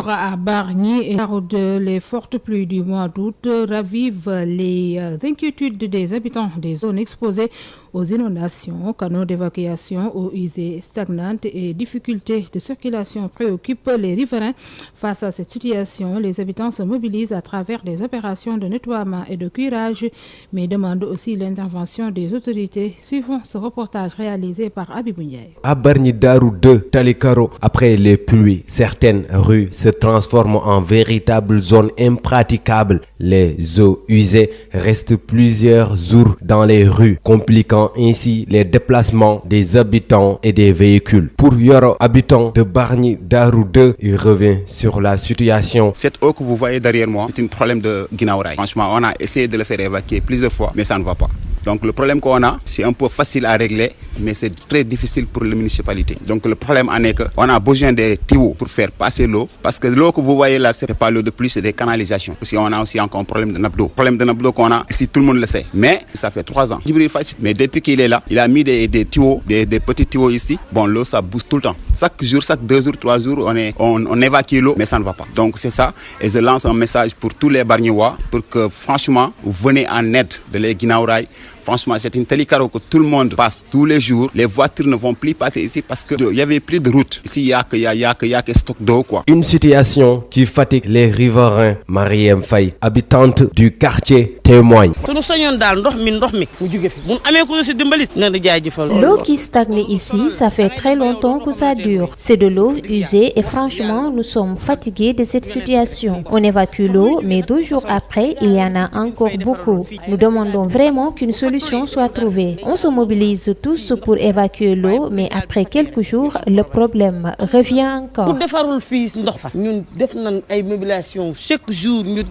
À Bargny et les fortes pluies du mois d'août ravivent les inquiétudes des habitants des zones exposées aux inondations, canaux d'évacuation, eaux usées stagnantes et difficultés de circulation préoccupent les riverains. Face à cette situation, les habitants se mobilisent à travers des opérations de nettoiement et de curage, mais demandent aussi l'intervention des autorités. Suivons ce reportage réalisé par Abibou Ndiaye. À Bargny Darou 2, Talikaro, après les pluies, certaines rues se transforment en véritables zones impraticables. Les eaux usées restent plusieurs jours dans les rues, compliquant ainsi les déplacements des habitants et des véhicules. Pour Yoro, habitant de Bargny Darou 2, il revient sur la situation. Cette eau que vous voyez derrière moi, c'est un problème de Guinaw Rail. Franchement, on a essayé de le faire évacuer plusieurs fois, mais ça ne va pas. Donc le problème qu'on a, c'est un peu facile à régler, mais c'est très difficile pour la municipalité. Donc le problème en est qu'on a besoin des tuyaux pour faire passer l'eau, parce que l'eau que vous voyez là, c'est pas l'eau de pluie, c'est des canalisations. Aussi, on a aussi encore un problème de nappe d'eau. Problème de nappe d'eau qu'on a, ici tout le monde le sait. Mais ça fait 3 ans. Mais depuis qu'il est là, il a mis des tuyaux, des petits tuyaux ici. Bon, l'eau ça bouge tout le temps. Chaque jour, chaque 2 jours, 3 jours, on évacue l'eau, mais ça ne va pas. Donc c'est ça. Et je lance un message pour tous les Bargnois pour que franchement, vous venez en aide de les Guinaw Rail. Franchement, c'est une Talikaro que tout le monde passe tous les jours. Les voitures ne vont plus passer ici parce qu'il y avait plus de route. Ici, il y a que stock d'eau, quoi. Une situation qui fatigue les riverains. Mariem Faye, habitante du quartier, témoigne. L'eau qui stagne ici, ça fait très longtemps que ça dure. C'est de l'eau usée et franchement, nous sommes fatigués de cette situation. On évacue l'eau, mais 2 jours après, il y en a encore beaucoup. Nous demandons vraiment qu'une solution soit trouvée. On se mobilise tous pour évacuer l'eau, mais après quelques jours, le problème revient encore. Chaque jour, nous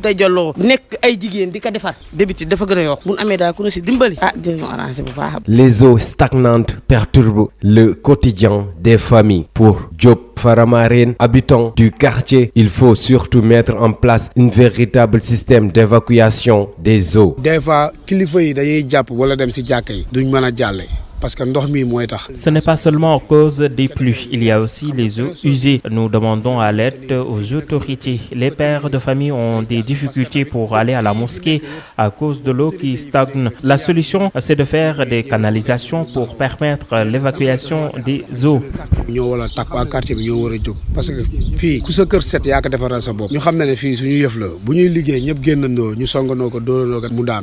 les eaux stagnantes perturbent le quotidien des familles. Pour Diop Faramarine, habitant du quartier, il faut surtout mettre en place un véritable système d'évacuation des eaux. Des fois, ce n'est pas seulement à cause des pluies, il y a aussi les eaux usées. Nous demandons à l'aide aux autorités. Les pères de famille ont des difficultés pour aller à la mosquée à cause de l'eau qui stagne. La solution, c'est de faire des canalisations pour permettre l'évacuation des eaux.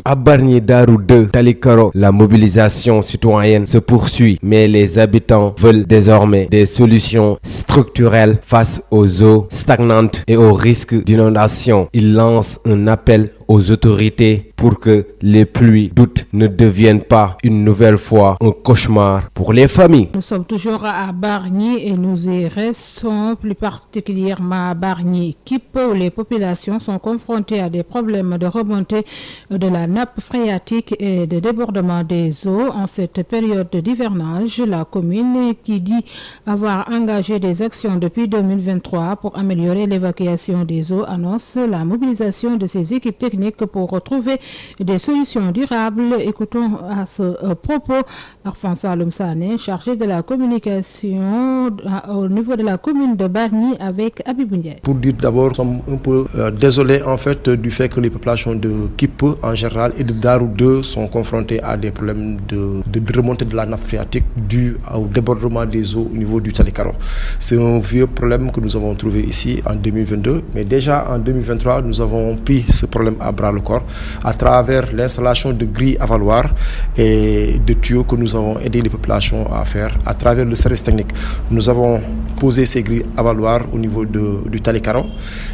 À Bargny Darou 2, Talikaro, la mobilisation citoyenne se poursuit, mais les habitants veulent désormais des solutions structurelles face aux eaux stagnantes et aux risques d'inondation. Ils lancent un appel aux autorités pour que les pluies d'août ne deviennent pas une nouvelle fois un cauchemar pour les familles. Nous sommes toujours à Bargny et nous y restons plus particulièrement à Bargny, où les populations sont confrontées à des problèmes de remontée de la nappe phréatique et de débordement des eaux en cette période d'hivernage. La commune, qui dit avoir engagé des actions depuis 2023 pour améliorer l'évacuation des eaux, annonce la mobilisation de ses équipes techniques pour retrouver des solutions durables. Écoutons à ce propos Arfan Saloum Sané, chargé de la communication au niveau de la commune de Bargny avec Abibou Ndiaye. Pour dire d'abord, nous sommes un peu désolés en fait du fait que les populations de Kipp en général et de Darou 2 sont confrontées à des problèmes de remontée de la nappe phréatique dû au débordement des eaux au niveau du Talikaro. C'est un vieux problème que nous avons trouvé ici en 2022, mais déjà en 2023 nous avons pris ce problème à bras le corps à travers l'installation de grilles avaloirs et de tuyaux que nous avons aidé les populations à faire à travers le service technique. Nous avons posé ces grilles avaloirs au niveau du Talikaro,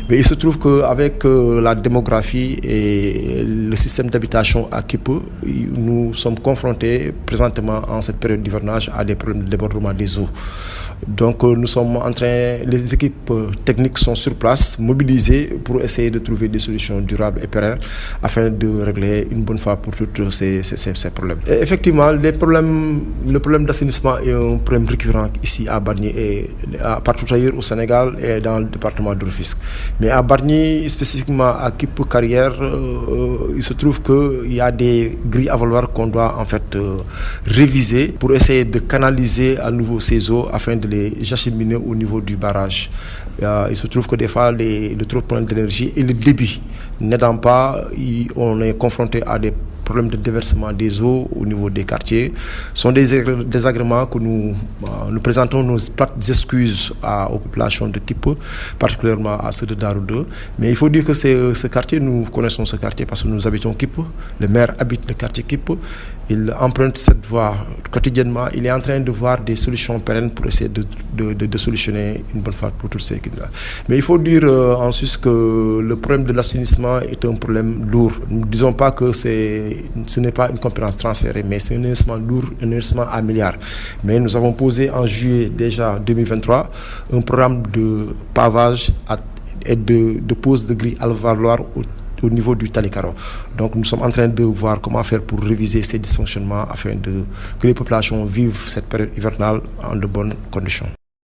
mais il se trouve qu'avec la démographie et le système d'habitation à Kipp, nous sommes confrontés présentement en cette période d'hivernage à des problèmes de débordement des eaux. Donc nous sommes en train, les équipes techniques sont sur place, mobilisées pour essayer de trouver des solutions durables et pérennes afin de régler une bonne fois pour toutes ces problèmes. Et effectivement, le problème d'assainissement est un problème récurrent ici à Bargny et partout ailleurs au Sénégal et dans le département de Rufisque. Mais à Bargny, spécifiquement à Kipp Carrière, il se trouve qu'il y a des grilles avaloirs qu'on doit en fait réviser pour essayer de canaliser à nouveau ces eaux afin de les acheminer au niveau du barrage Il se trouve que des fois, le trop plein d'énergie et le débit n'aidant pas, on est confronté à des problèmes de déversement des eaux au niveau des quartiers. Ce sont des désagréments que nous présentons nos plates excuses aux populations de Kipp, particulièrement à ceux de Darou 2. Mais il faut dire que ce quartier, nous connaissons ce quartier parce que nous habitons Kipp. Le maire habite le quartier Kipp. Il emprunte cette voie quotidiennement. Il est en train de voir des solutions pérennes pour essayer de solutionner une bonne fois pour tous ces cas-là. Mais il faut dire ensuite que le problème de l'assainissement est un problème lourd. Nous ne disons pas que ce n'est pas une compétence transférée, mais c'est un investissement lourd, un investissement à milliards. Mais nous avons posé en juillet déjà 2023 un programme de pavage et de pose de grilles alvéolaires au niveau du Talikaro. Donc nous sommes en train de voir comment faire pour réviser ces dysfonctionnements afin que les populations vivent cette période hivernale en de bonnes conditions.